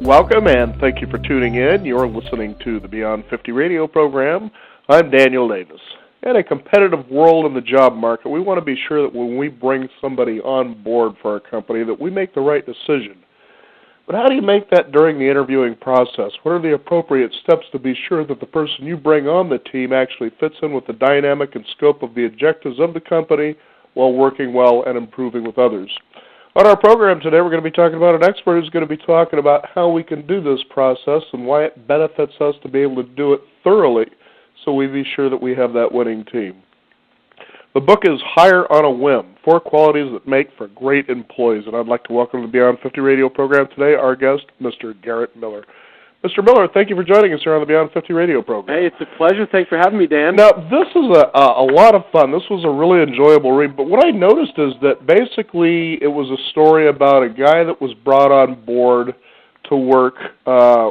Welcome, and thank you for tuning in. You're listening to the Beyond 50 radio program. I'm Daniel Davis. In a competitive world in the job market, we want to be sure that when we bring somebody on board for our company that we make the right decision. But how do you make that during the interviewing process? What are the appropriate steps to be sure that the person you bring on the team actually fits in with the dynamic and scope of the objectives of the company while working well and improving with others? On our program today, we're going to be talking about an expert who's going to be talking about how we can do this process and why it benefits us to be able to do it thoroughly so we be sure that we have that winning team. The book is Hire on a Whim, 4 Qualities That Make for Great Employees. And I'd like to welcome to the Beyond 50 radio program today our guest, Mr. Garrett Miller. Mr. Miller, thank you for joining us here on the Beyond 50 radio program. Hey, it's a pleasure. Thanks for having me, Dan. Now, this is a lot of fun. This was a really enjoyable read. But what I noticed is that basically it was a story about a guy that was brought on board to work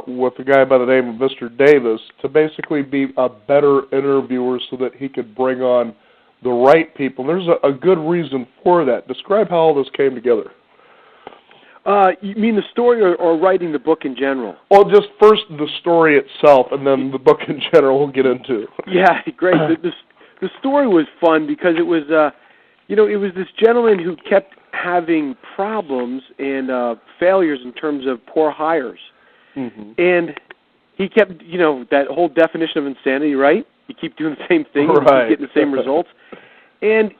with a guy by the name of Mr. Davis to basically be a better interviewer so that he could bring on the right people. There's a good reason for that. Describe how all this came together. You mean the story or writing the book in general? Well, just first the story itself, and then the book in general we'll get into. Yeah, great. The story was fun because it was, it was this gentleman who kept having problems and failures in terms of poor hires. Mm-hmm. And he kept, that whole definition of insanity, right? You keep doing the same thing, right. You keep getting the same results. And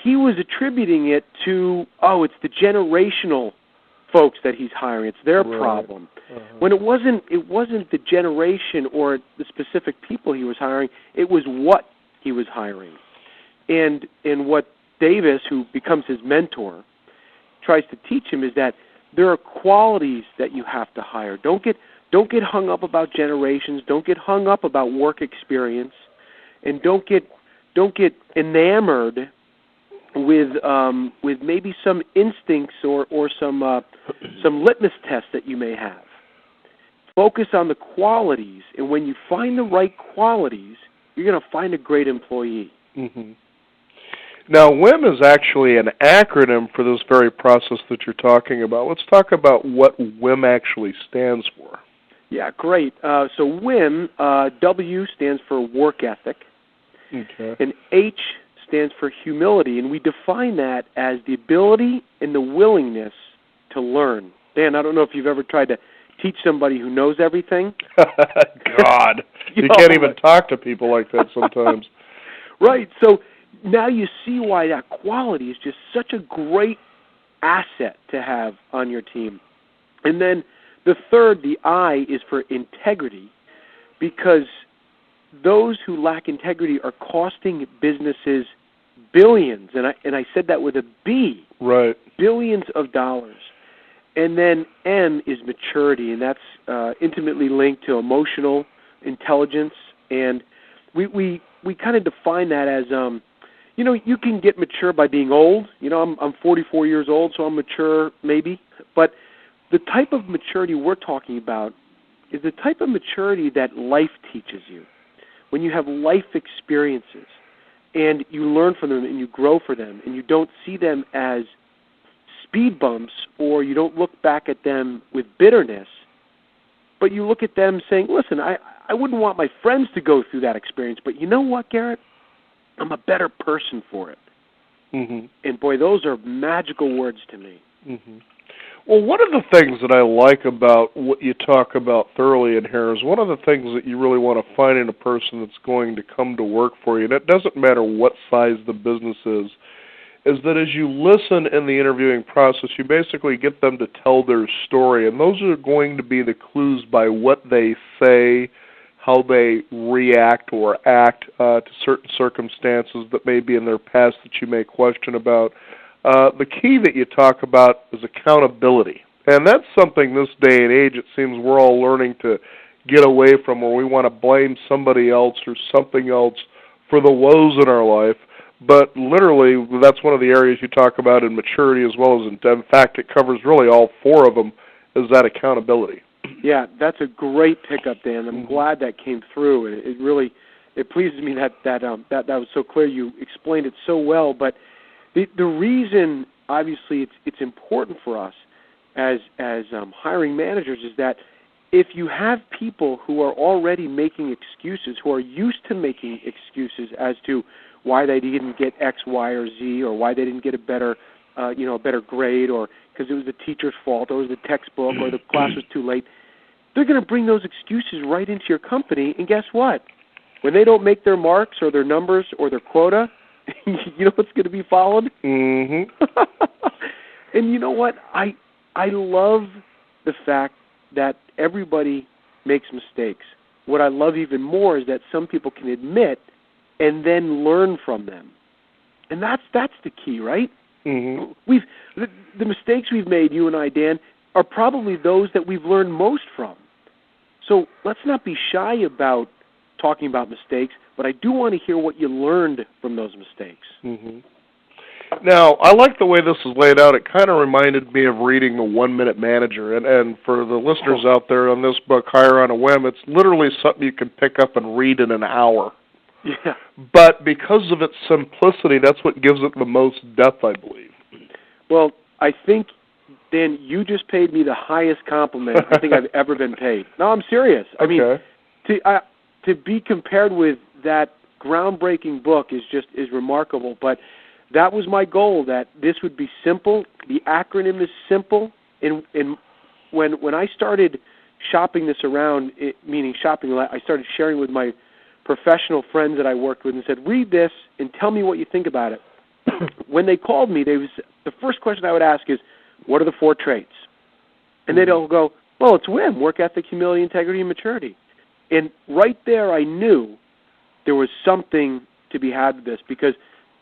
he was attributing it to, it's the generational folks that he's hiring. It's their problem. Uh-huh. When it wasn't the generation or the specific people he was hiring, it was what he was hiring. And what Davis, who becomes his mentor, tries to teach him is that there are qualities that you have to hire. Don't get hung up about generations. Don't get hung up about work experience, and don't get enamored with maybe some instincts or some litmus tests that you may have. Focus on the qualities, and when you find the right qualities, you're going to find a great employee. Mm-hmm. Now, Whim is actually an acronym for this very process that you're talking about. Let's talk about what Whim actually stands for. Yeah, great. So Whim, W stands for work ethic, okay, and H stands for humility, and we define that as the ability and the willingness to learn. Dan, I don't know if you've ever tried to teach somebody who knows everything. God, you can't even talk to people like that sometimes. Right, so now you see why that quality is just such a great asset to have on your team. And then the third, the I, is for integrity, because those who lack integrity are costing businesses billions, and I said that with a B, right? Billions of dollars. And then M is maturity, and that's intimately linked to emotional intelligence. And we kind of define that as, you can get mature by being old. I'm 44 years old, so I'm mature maybe. But the type of maturity we're talking about is the type of maturity that life teaches you. When you have life experiences and you learn from them and you grow for them and you don't see them as speed bumps or you don't look back at them with bitterness, but you look at them saying, listen, I wouldn't want my friends to go through that experience, but you know what, Garrett? I'm a better person for it. Mm-hmm. And boy, those are magical words to me. Mm-hmm. Well, one of the things that I like about what you talk about thoroughly in here is one of the things that you really want to find in a person that's going to come to work for you, and it doesn't matter what size the business is that as you listen in the interviewing process, you basically get them to tell their story, and those are going to be the clues by what they say, how they react or act to certain circumstances that may be in their past that you may question about. The key that you talk about is accountability, and that's something this day and age it seems we're all learning to get away from, where we want to blame somebody else or something else for the woes in our life. But literally, that's one of the areas you talk about in maturity as well as in fact, it covers really all 4 of them, is that accountability. Yeah, that's a great pickup, Dan. I'm glad that came through. It pleases me that was so clear. You explained it so well. But the reason, obviously, it's important for us as hiring managers is that if you have people who are already making excuses, who are used to making excuses as to why they didn't get X, Y, or Z, or why they didn't get a better grade, or because it was the teacher's fault, or it was the textbook, or the class was too late, they're going to bring those excuses right into your company, and guess what? When they don't make their marks or their numbers or their quota, you know what's going to be followed? Mm-hmm. And you know what? I love the fact that everybody makes mistakes. What I love even more is that some people can admit and then learn from them. And that's the key, right? Mm-hmm. The mistakes we've made, you and I, Dan, are probably those that we've learned most from. So let's not be shy about talking about mistakes, but I do want to hear what you learned from those mistakes. Mm-hmm. Now, I like the way this is laid out. It kind of reminded me of reading The 1 Minute Manager. And for the listeners out there on this book, Hire on a Whim, it's literally something you can pick up and read in an hour. Yeah. But because of its simplicity, that's what gives it the most depth, I believe. Well, I think, Dan, you just paid me the highest compliment I think I've ever been paid. No, I'm serious. I mean, to be compared with that groundbreaking book is remarkable. But that was my goal, that this would be simple. The acronym is simple. And when I started shopping this around, meaning shopping, I started sharing with my professional friends that I worked with and said, read this and tell me what you think about it. When they called me, the first question I would ask is, what are the 4 traits? And they'd all go, well, it's Whim, work ethic, humility, integrity, and maturity. And right there I knew there was something to be had with this, because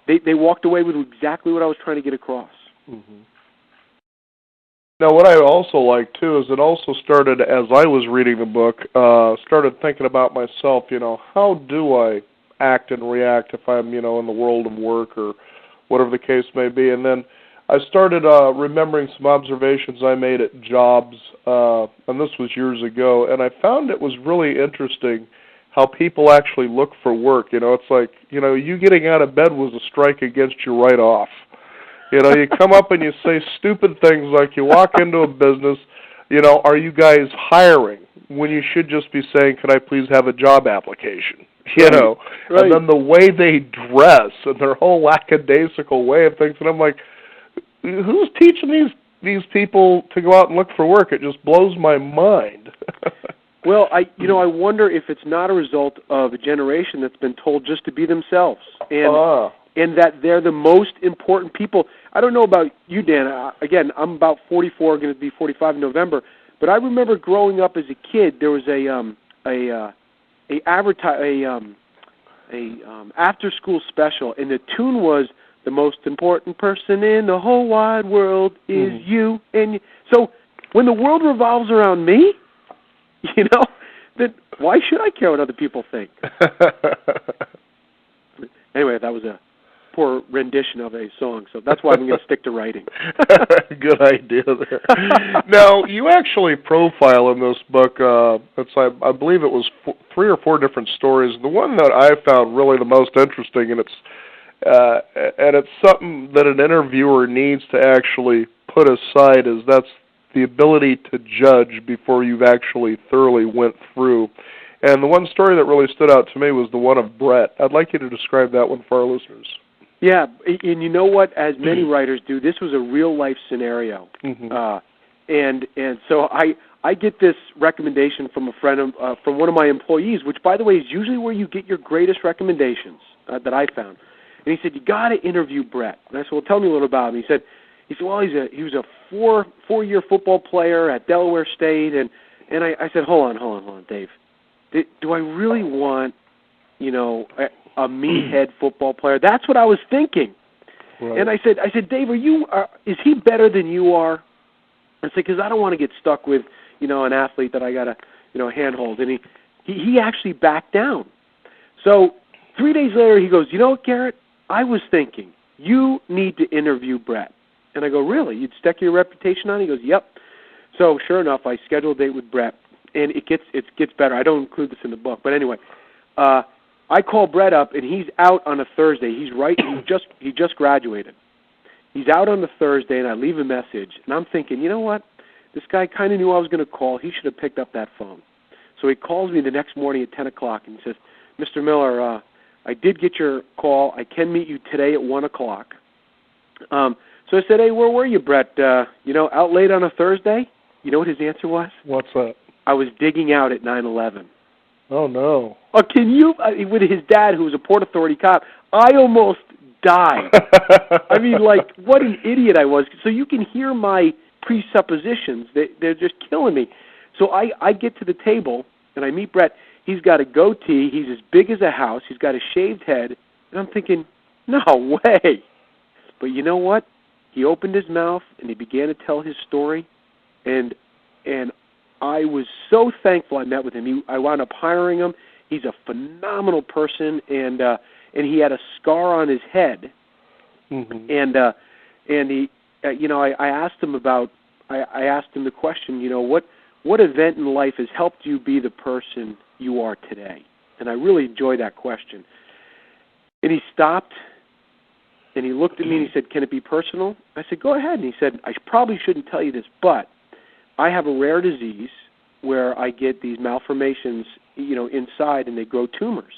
they walked away with exactly what I was trying to get across. Mm-hmm. Now, what I also like, too, is it also started, as I was reading the book, started thinking about myself, how do I act and react if I'm, in the world of work or whatever the case may be. And then I started remembering some observations I made at jobs, and this was years ago, and I found it was really interesting how people actually look for work. It's like, you getting out of bed was a strike against you right off. You come up and you say stupid things like you walk into a business, are you guys hiring? When you should just be saying, could I please have a job application? Right. And then the way they dress and their whole lackadaisical way of things, and I'm like, who's teaching these people to go out and look for work? It just blows my mind. Well, I wonder if it's not a result of a generation that's been told just to be themselves, and that they're the most important people. I don't know about you, Dan. Again, I'm about 44, going to be 45 in November. But I remember growing up as a kid, there was a after-school special, and the tune was, "The most important person in the whole wide world is you." And so when the world revolves around me, then why should I care what other people think? Anyway, that was a poor rendition of a song, so that's why I'm going to stick to writing. Good idea there. Now, you actually profile in this book, I believe it was 3 or 4 different stories. The one that I found really the most interesting, and it's something that an interviewer needs to actually put aside, is that's the ability to judge before you've actually thoroughly went through. And the one story that really stood out to me was the one of Brett. I'd like you to describe that one for our listeners. Yeah, and you know what? As many writers do, this was a real-life scenario. And so I get this recommendation from a friend, from one of my employees, which, by the way, is usually where you get your greatest recommendations that I found. And he said, you got to interview Brett. And I said, well, tell me a little about him. He said, well, he was a four-year football player at Delaware State. And I said, hold on, Dave. Do I really want, a meathead football player? That's what I was thinking. Right. And I said, Dave, is he better than you are? I said, because I don't want to get stuck with, an athlete that I got to, handhold. And he actually backed down. So 3 days later, he goes, you know what, Garrett? I was thinking, you need to interview Brett. And I go, really? You'd stake your reputation on it? He goes, yep. So sure enough, I scheduled a date with Brett, and it gets better. I don't include this in the book, but anyway, I call Brett up, and he's out on a Thursday. He just graduated. He's out on the Thursday, and I leave a message, and I'm thinking, you know what? This guy kind of knew I was going to call. He should have picked up that phone. So he calls me the next morning at 10 o'clock and he says, Mr. Miller, I did get your call. I can meet you today at 1 o'clock. So I said, hey, where were you, Brett? Out late on a Thursday? You know what his answer was? What's that? I was digging out at 9/11. Oh, no. Oh, can you, with his dad, who was a Port Authority cop, I almost died. I mean, like, what an idiot I was. So you can hear my presuppositions. They're just killing me. So I get to the table, and I meet Brett. He's got a goatee. He's as big as a house. He's got a shaved head. And I'm thinking, no way. But you know what? He opened his mouth, and he began to tell his story. And I was so thankful I met with him. I wound up hiring him. He's a phenomenal person, and he had a scar on his head. Mm-hmm. And he, I asked him the question, what event in life has helped you be the person you are today? And I really enjoyed that question. And he stopped, and he looked at me and he said, can it be personal? I said, go ahead. And he said, I probably shouldn't tell you this, but I have a rare disease where I get these malformations, inside, and they grow tumors.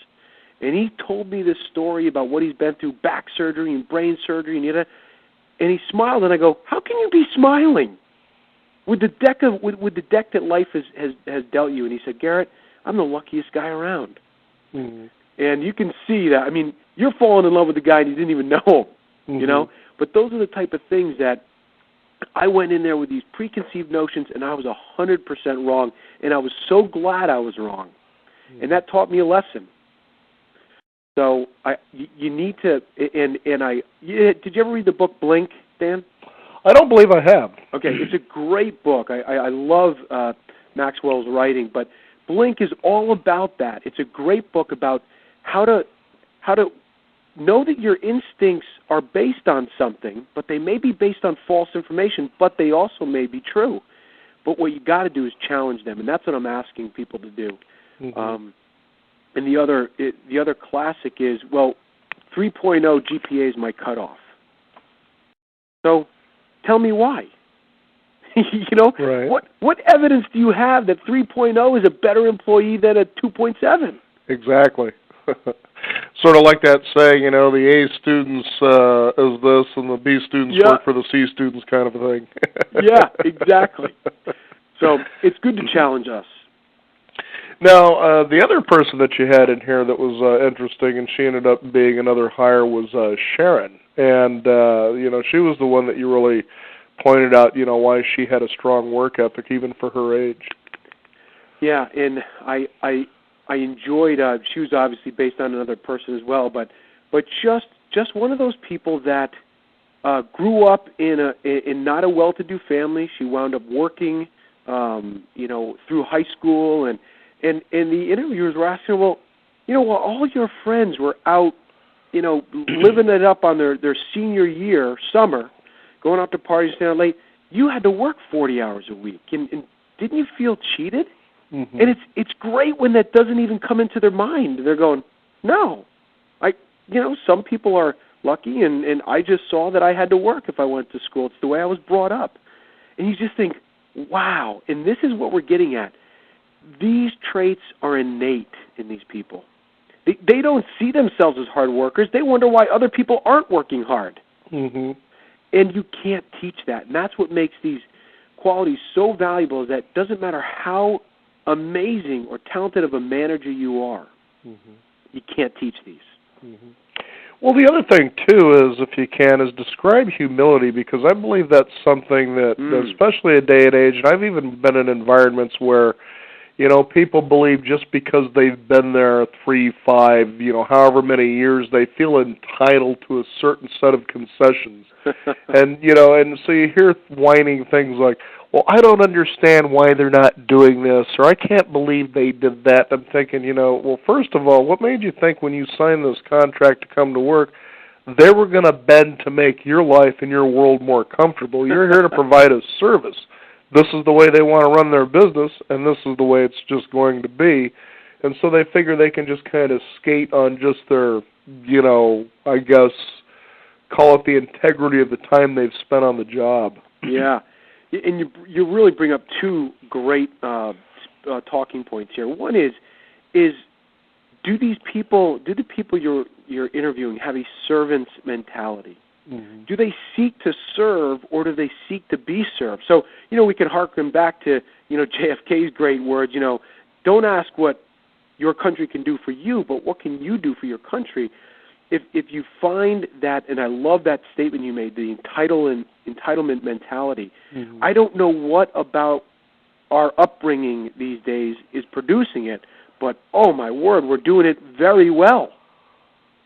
And he told me this story about what he's been through, back surgery and brain surgery, and he smiled, and I go, how can you be smiling with the deck that life has dealt you? And he said, Garrett, I'm the luckiest guy around. Mm-hmm. And you can see that. I mean, you're falling in love with the guy and you didn't even know him, mm-hmm. But those are the type of things that I went in there with these preconceived notions, and I was 100% wrong, and I was so glad I was wrong. Mm-hmm. And that taught me a lesson. So you need to, did you ever read the book Blink, Dan? I don't believe I have. Okay, it's a great book. I love Maxwell's writing, but Blink is all about that. It's a great book about how to know that your instincts are based on something, but they may be based on false information, but they also may be true. But what you got to do is challenge them, and that's what I'm asking people to do. Mm-hmm. And the other classic is, 3.0 GPA is my cutoff. So tell me why. Right. What evidence do you have that 3.0 is a better employee than a 2.7? Exactly. Sort of like that saying, the A students is this and the B students work for the C students kind of a thing. Yeah, exactly. So it's good to challenge us. Now, the other person that you had in here that was interesting, and she ended up being another hire, was Sharon. And, she was the one that you really pointed out, why she had a strong work ethic, even for her age. Yeah, and I enjoyed, she was obviously based on another person as well, but just one of those people that grew up in not a well-to-do family. She wound up working, through high school, and the interviewers were asking her, while all your friends were out, living it up on their senior year, summer, going out to parties, staying out late, you had to work 40 hours a week, and didn't you feel cheated? Mm-hmm. And it's great when that doesn't even come into their mind. They're going, no, some people are lucky, and I just saw that I had to work if I went to school. It's the way I was brought up. And you just think, wow, and this is what we're getting at. These traits are innate in these people. They don't see themselves as hard workers. They wonder why other people aren't working hard. Mm-hmm. And you can't teach that. And that's what makes these qualities so valuable, is that it doesn't matter how amazing or talented of a manager you are, mm-hmm. you can't teach these. Mm-hmm. Well, the other thing, too, is, if you can, is describe humility, because I believe that's something that, especially a day and age, and I've even been in environments where, people believe just because they've been there 3, 5, however many years, they feel entitled to a certain set of concessions. And so you hear whining things like, well, I don't understand why they're not doing this, or I can't believe they did that. I'm thinking, well, first of all, what made you think when you signed this contract to come to work, they were going to bend to make your life and your world more comfortable? You're here to provide a service. This is the way they want to run their business, and this is the way it's just going to be. And so they figure they can just kind of skate on just their, I guess, call it the integrity of the time they've spent on the job. Yeah. And you really bring up two great talking points here. One is do the people you're interviewing have a servant's mentality? Mm-hmm. Do they seek to serve, or do they seek to be served? So, we can harken back to, JFK's great words, don't ask what your country can do for you, but what can you do for your country? If you find that, and I love that statement you made, the entitlement mentality, mm-hmm. I don't know what about our upbringing these days is producing it, but, oh, my word, we're doing it very well.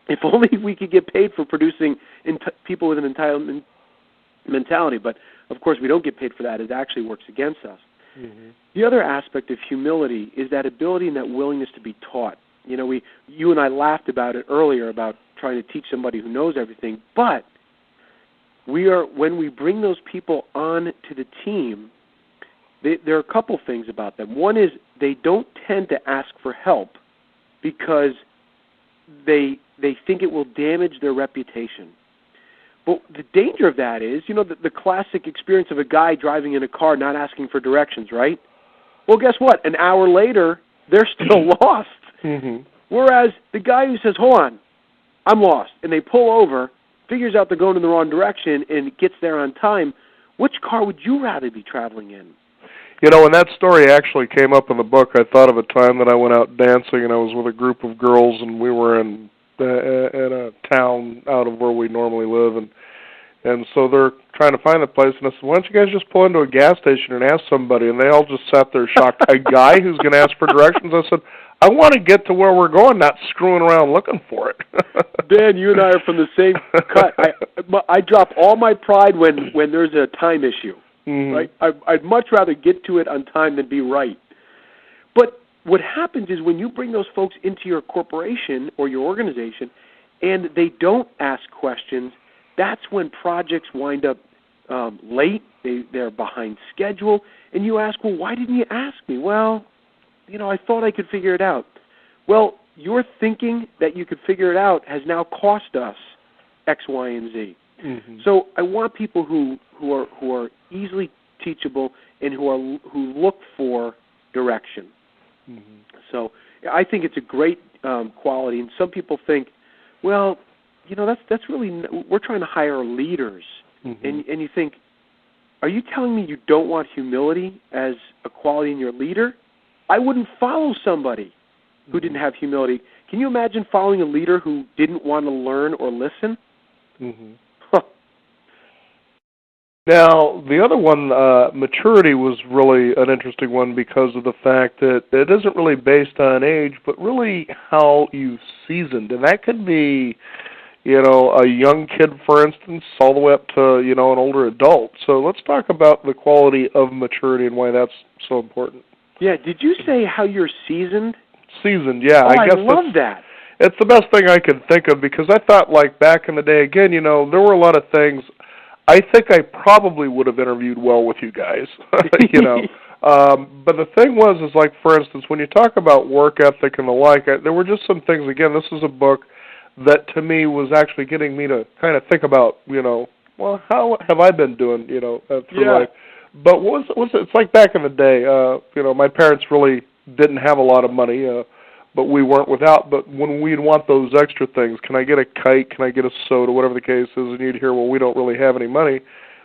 If only we could get paid for producing people with an entitlement mentality. But, of course, we don't get paid for that. It actually works against us. Mm-hmm. The other aspect of humility is that ability and that willingness to be taught. You and I laughed about it earlier, about trying to teach somebody who knows everything. But when we bring those people on to the team, there are a couple things about them. One is they don't tend to ask for help because they think it will damage their reputation. But the danger of that is, the classic experience of a guy driving in a car not asking for directions, right? Well, guess what? An hour later, they're still lost. Mm-hmm. Whereas the guy who says, hold on, I'm lost, and they pull over, figures out they're going in the wrong direction, and gets there on time, which car would you rather be traveling in? When that story actually came up in the book, I thought of a time that I went out dancing, and I was with a group of girls, and we were in a town out of where we normally live, and so they're trying to find the place, and I said, why don't you guys just pull into a gas station and ask somebody? And they all just sat there shocked. A guy who's going to ask for directions? I said, I want to get to where we're going, not screwing around looking for it. Dan, you and I are from the same cut. I drop all my pride when there's a time issue. Mm-hmm. Right? I'd much rather get to it on time than be right. But what happens is when you bring those folks into your corporation or your organization and they don't ask questions, that's when projects wind up late, they're behind schedule, and you ask, well, why didn't you ask me? Well, I thought I could figure it out. Well, your thinking that you could figure it out has now cost us X, Y, and Z. Mm-hmm. So I want people who are easily teachable and who look for direction. Mm-hmm. So I think it's a great quality, and some people think, well, that's really, we're trying to hire leaders, mm-hmm. and you think, are you telling me you don't want humility as a quality in your leader? I wouldn't follow somebody who didn't have humility. Can you imagine following a leader who didn't want to learn or listen? Mm-hmm. Now, the other one, maturity, was really an interesting one because of the fact that it isn't really based on age, but really how you've seasoned. And that could be, a young kid, for instance, all the way up to, an older adult. So let's talk about the quality of maturity and why that's so important. Yeah, did you say how you're seasoned? Seasoned, yeah. Oh, I love that. It's the best thing I could think of because I thought, like, back in the day, again, there were a lot of things. I think I probably would have interviewed well with you guys, But the thing was, like, for instance, when you talk about work ethic and the like, there were just some things, again, this is a book that to me was actually getting me to kind of think about, well, how have I been doing, through life? But it's like back in the day, my parents really didn't have a lot of money, but we weren't without. But when we'd want those extra things, can I get a kite, can I get a soda, whatever the case is, and you'd hear, well, we don't really have any money.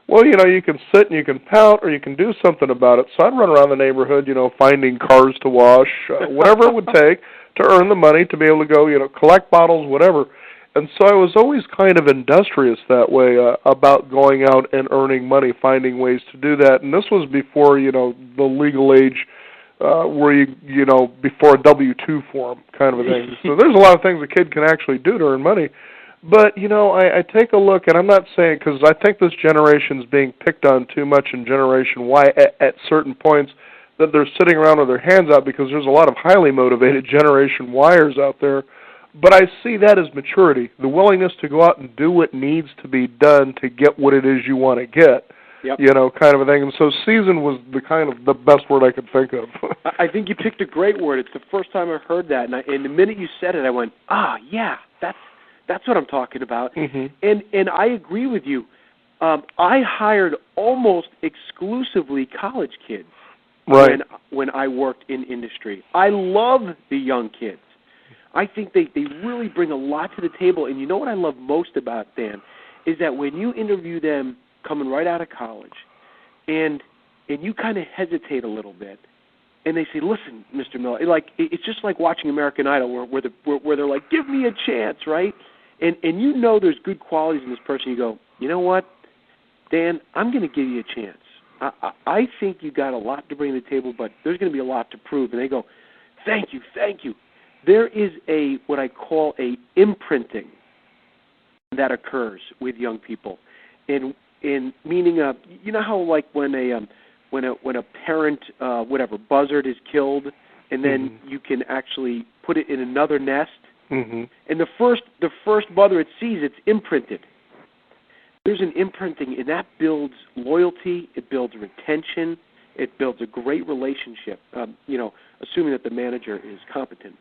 Well, you can sit and you can pout or you can do something about it. So I'd run around the neighborhood, finding cars to wash, whatever it would take to earn the money to be able to go, collect bottles, whatever. And so I was always kind of industrious that way about going out and earning money, finding ways to do that. And this was before, the legal age where before a W-2 form kind of a thing. So there's a lot of things a kid can actually do to earn money. But, I take a look, and I'm not saying, because I think this generation's being picked on too much in Generation Y at certain points, that they're sitting around with their hands out because there's a lot of highly motivated Generation Yers out there. But I see that as maturity, the willingness to go out and do what needs to be done to get what it is you want to get, kind of a thing. And so season was the best word I could think of. I think you picked a great word. It's the first time I heard that. And the minute you said it, I went, yeah, that's what I'm talking about. Mm-hmm. And I agree with you. I hired almost exclusively college kids when I worked in industry. I love the young kids. I think they really bring a lot to the table. And you know what I love most about Dan is that when you interview them coming right out of college, and you kind of hesitate a little bit, and they say, "Listen, Mr. Miller," it's just like watching American Idol, where they're like, "Give me a chance," right? And you know there's good qualities in this person. You go, "You know what, Dan, I'm going to give you a chance. I think you got a lot to bring to the table, but there's going to be a lot to prove." And they go, "Thank you, thank you." There is what I call a imprinting that occurs with young people, in meaning, you know how like when a parent buzzard is killed, and then you can actually put it in another nest, and the first mother it sees, it's imprinted. There's an imprinting, and that builds loyalty, it builds retention, it builds a great relationship, assuming that the manager is competent.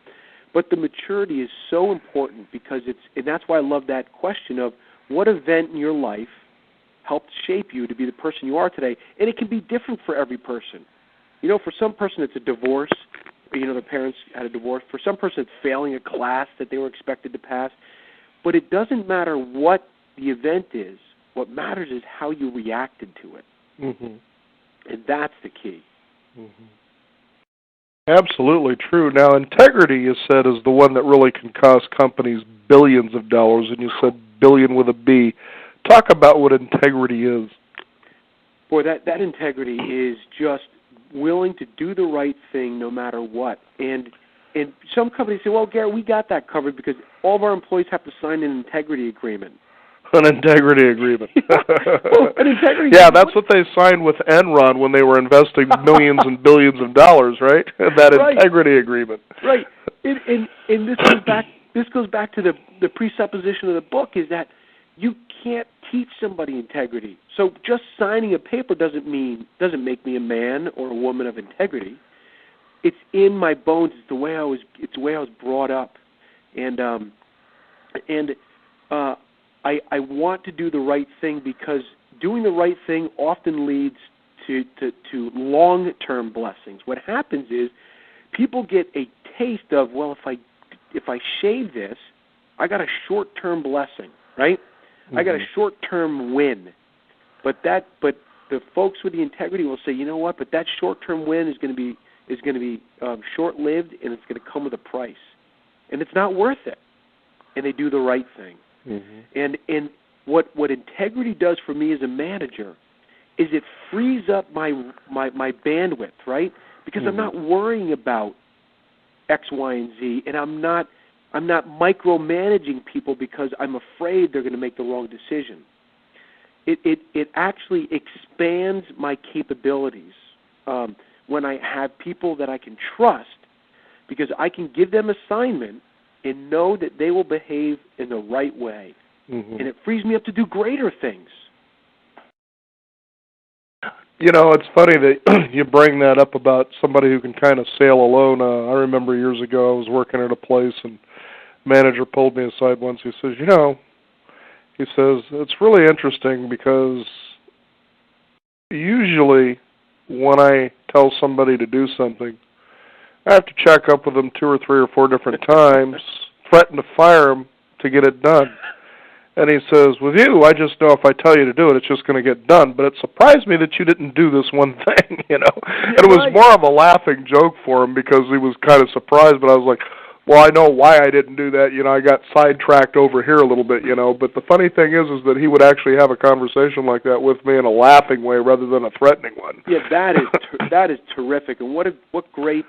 But the maturity is so important because and that's why I love that question of what event in your life helped shape you to be the person you are today. And it can be different for every person. For some person it's a divorce, their parents had a divorce. For some person it's failing a class that they were expected to pass. But it doesn't matter what the event is. What matters is how you reacted to it. And that's the key. Absolutely true. Now, integrity, you said, is the one that really can cost companies billions of dollars, and you said billion with a B. Talk about what integrity is. Boy, that integrity is just willing to do the right thing no matter what. And some companies say, "Well, Gary, we got that covered because all of our employees have to sign an integrity agreement." An integrity agreement. Well, an integrity yeah, that's what they signed with Enron when they were investing millions and billions of dollars, right? That integrity agreement. Right. And this goes back to the presupposition of the book is that you can't teach somebody integrity. So just signing a paper doesn't make me a man or a woman of integrity. It's in my bones. It's the way I was brought up, and I want to do the right thing because doing the right thing often leads to long-term blessings. What happens is people get a taste of, well, if I shave this, I got a short-term blessing, right? I got a short-term win. But the folks with the integrity will say, you know what? But that short-term win is going to be short-lived, and it's going to come with a price, and it's not worth it. And they do the right thing. And what integrity does for me as a manager is it frees up my bandwidth, right? Because I'm not worrying about X, Y, and Z, and I'm not micromanaging people because I'm afraid they're going to make the wrong decision. It actually expands my capabilities when I have people that I can trust because I can give them assignment and know that they will behave in the right way. And it frees me up to do greater things. It's funny that you bring that up about somebody who can kind of sail alone. I remember years ago I was working at a place and the manager pulled me aside once. He says, it's really interesting because usually when I tell somebody to do something, I have to check up with them 2 or 3 or 4 different times, threaten to fire them to get it done. And he says, with you, I just know if I tell you to do it, it's just going to get done. But it surprised me that you didn't do this one thing, And it was more of a laughing joke for him because he was kind of surprised. But I was like, well, I know why I didn't do that. I got sidetracked over here a little bit, But the funny thing is that he would actually have a conversation like that with me in a laughing way rather than a threatening one. Yeah, that is terrific. And what great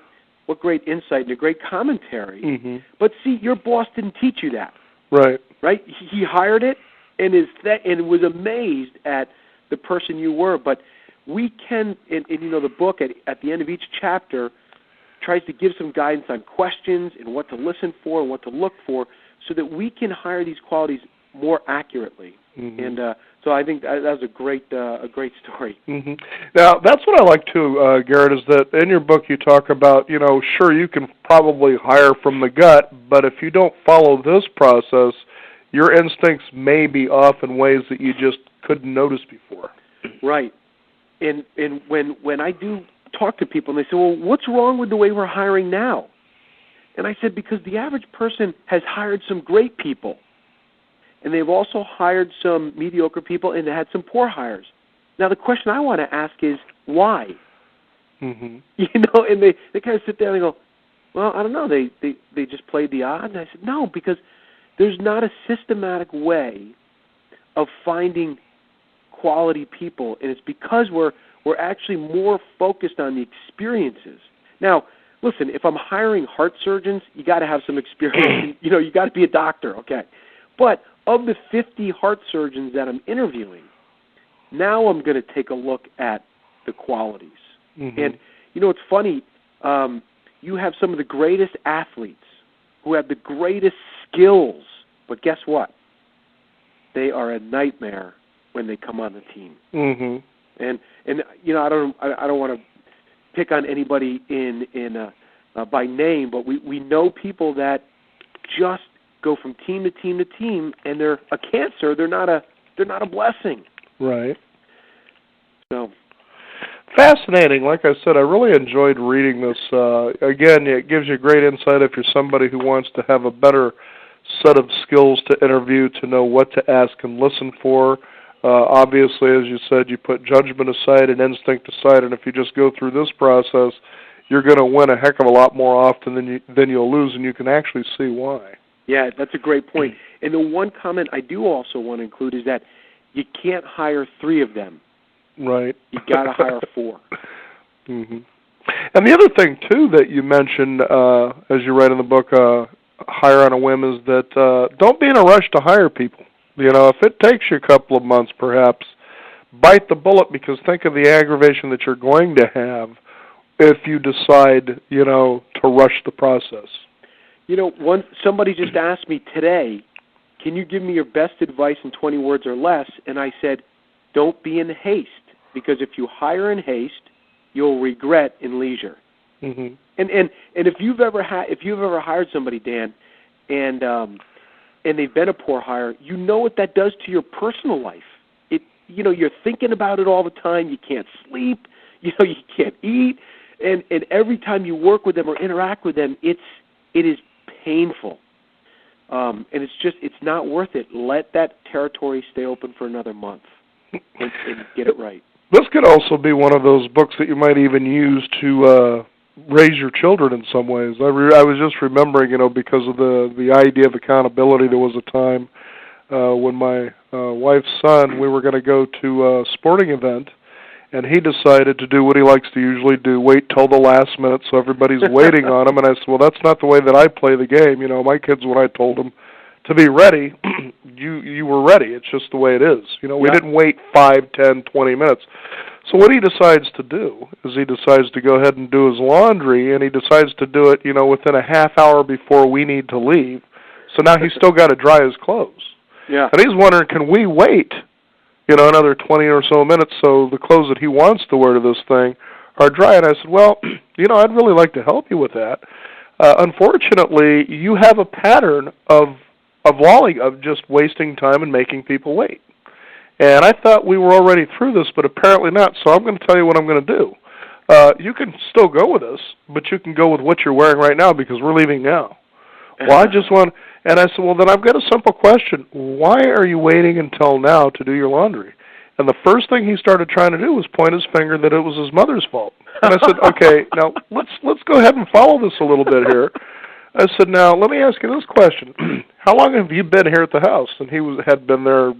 insight and a great commentary. But see, your boss didn't teach you that. Right. Right? He hired it and was amazed at the person you were. But we can, and the book at the end of each chapter tries to give some guidance on questions and what to listen for and what to look for so that we can hire these qualities more accurately. And so I think that was a great story. Now, that's what I like too, Garrett, is that in your book you talk about, sure, you can probably hire from the gut, but if you don't follow this process, your instincts may be off in ways that you just couldn't notice before. Right. And when I do talk to people and they say, well, what's wrong with the way we're hiring now? And I said, because the average person has hired some great people, and they've also hired some mediocre people, and they had some poor hires. Now, the question I want to ask is, why? Mm-hmm. And they kind of sit there and go, well, I don't know, they just played the odds. And I said, no, because there's not a systematic way of finding quality people, and it's because we're actually more focused on the experiences. Now, listen, if I'm hiring heart surgeons, you got to have some experience. You got to be a doctor, okay? But of the 50 heart surgeons that I'm interviewing, now I'm going to take a look at the qualities. Mm-hmm. And it's funny. You have some of the greatest athletes who have the greatest skills, but guess what? They are a nightmare when they come on the team. Mm-hmm. And I don't want to pick on anybody in by name, but we know people that just go from team to team to team, and they're a cancer. They're not a blessing. Right. So fascinating. Like I said, I really enjoyed reading this. Again, it gives you great insight if you're somebody who wants to have a better set of skills to interview, to know what to ask and listen for. Obviously, as you said, you put judgment aside and instinct aside, and if you just go through this process, you're going to win a heck of a lot more often than you'll lose, and you can actually see why. Yeah, that's a great point. And the one comment I do also want to include is that you can't hire 3 of them. Right. You got to hire 4. Mm-hmm. And the other thing, too, that you mentioned, as you write in the book, Hire on a Whim, is that don't be in a rush to hire people. If it takes you a couple of months, perhaps, bite the bullet, because think of the aggravation that you're going to have if you decide, to rush the process. Somebody just asked me today, can you give me your best advice in 20 words or less? And I said, don't be in haste, because if you hire in haste, you'll regret in leisure. Mm-hmm. And if you've ever hired somebody, Dan, and they've been a poor hire, you know what that does to your personal life. You're thinking about it all the time. You can't sleep. You can't eat, and every time you work with them or interact with them, it is painful, and it's not worth it. Let that territory stay open for another month and get it right. This could also be one of those books that you might even use to raise your children in some ways. I was just remembering, because of the idea of accountability, there was a time when my wife's son, we were going to go to a sporting event, and he decided to do what he likes to usually do, wait till the last minute so everybody's waiting on him. And I said, well, that's not the way that I play the game. My kids, when I told them to be ready, you were ready. It's just the way it is. We didn't wait 5, 10, 20 minutes. So what he decides to do is he decides to go ahead and do his laundry, and he decides to do it, within a half hour before we need to leave. So now he's still got to dry his clothes. Yeah. And he's wondering, can we wait, another 20 or so minutes so the clothes that he wants to wear to this thing are dry? And I said, well, I'd really like to help you with that. Unfortunately, you have a pattern of just wasting time and making people wait. And I thought we were already through this, but apparently not, so I'm going to tell you what I'm going to do. You can still go with us, but you can go with what you're wearing right now because we're leaving now. Well, I just want, and I said, well, then I've got a simple question. Why are you waiting until now to do your laundry? And the first thing he started trying to do was point his finger that it was his mother's fault. And I said, okay, now let's go ahead and follow this a little bit here. I said, now, let me ask you this question. How long have you been here at the house? And he had been there,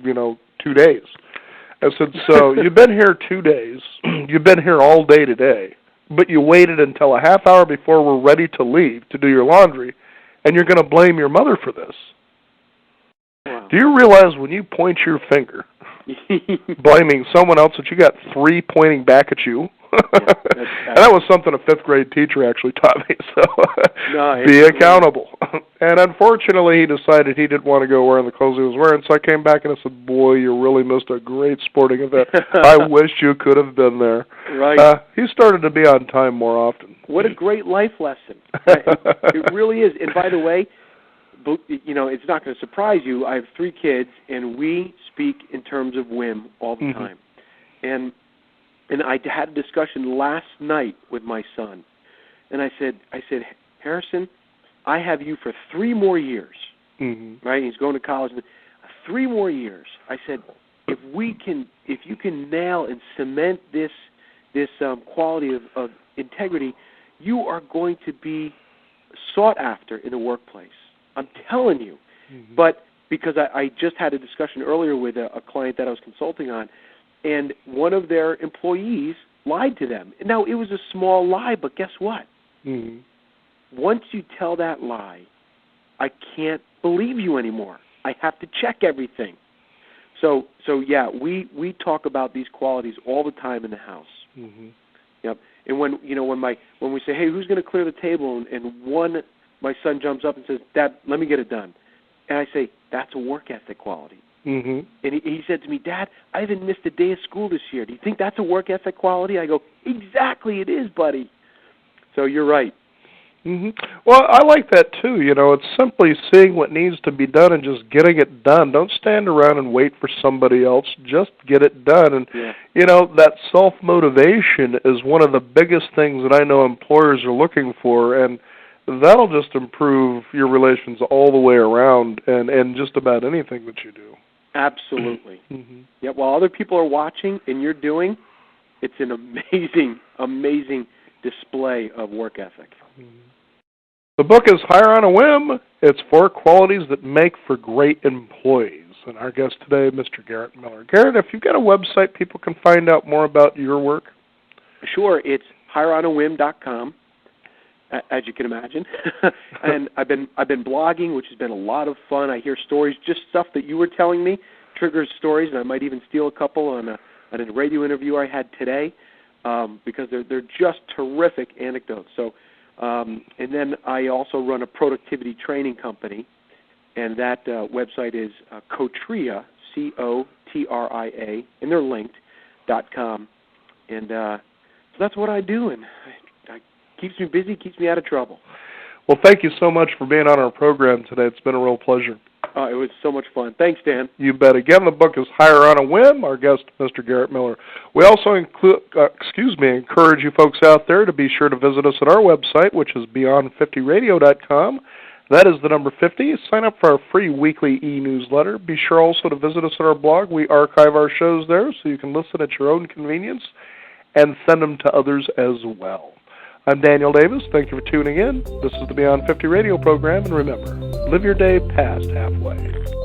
2 days. I said, so you've been here 2 days. You've been here all day today, but you waited until a half hour before we're ready to leave to do your laundry, and you're going to blame your mother for this. Wow. Do you realize when you point your finger, blaming someone else, that you got 3 pointing back at you? And that was something a 5th grade teacher actually taught me, so be accountable. And unfortunately, he decided he didn't want to go wearing the clothes he was wearing, so I came back and I said, boy, you really missed a great sporting event. I wish you could have been there. Right. He started to be on time more often. What a great life lesson. It really is. And by the way, it's not going to surprise you. I have 3 kids, and we speak in terms of whim all the time. And I had a discussion last night with my son, and I said, Harrison, I have you for 3 more years, right? He's going to college. 3 more years. I said, if you can nail and cement this quality of integrity, you are going to be sought after in the workplace. I'm telling you. But because I just had a discussion earlier with a client that I was consulting on, and one of their employees lied to them. Now, it was a small lie, but guess what? Once you tell that lie, I can't believe you anymore. I have to check everything. So yeah, we talk about these qualities all the time in the house. Yep. And when we say, hey, who's going to clear the table, and my son jumps up and says, Dad, let me get it done, and I say, that's a work ethic quality. And he said to me, Dad, I haven't missed a day of school this year. Do you think that's a work ethic quality? I go, exactly, it is, buddy. So you're right. Well, I like that too. It's simply seeing what needs to be done and just getting it done. Don't stand around and wait for somebody else. Just get it done. And, that self-motivation is one of the biggest things that I know employers are looking for, and that'll just improve your relations all the way around and just about anything that you do. Absolutely. Yeah, while other people are watching and you're doing, it's an amazing, amazing display of work ethic. The book is Hire on a Whim. It's 4 qualities that make for great employees. And our guest today, Mr. Garrett Miller. Garrett, if you've got a website people can find out more about your work. Sure, it's hireonawhim.com, as you can imagine. And I've been blogging, which has been a lot of fun. I hear stories, just stuff that you were telling me, triggers stories, and I might even steal a couple on a radio interview I had today, because they're just terrific anecdotes. So. And then I also run a productivity training company, and that website is Cotria, Cotria, and they're linked, .com. And so that's what I do, and it keeps me busy, keeps me out of trouble. Well, thank you so much for being on our program today. It's been a real pleasure. It was so much fun. Thanks, Dan. You bet. Again, the book is Hire on a Whim. Our guest, Mr. Garrett Miller. We also encourage you folks out there to be sure to visit us at our website, which is beyond50radio.com. That is the number 50. Sign up for our free weekly e-newsletter. Be sure also to visit us at our blog. We archive our shows there so you can listen at your own convenience and send them to others as well. I'm Daniel Davis. Thank you for tuning in. This is the Beyond 50 radio program, and remember, live your day past halfway.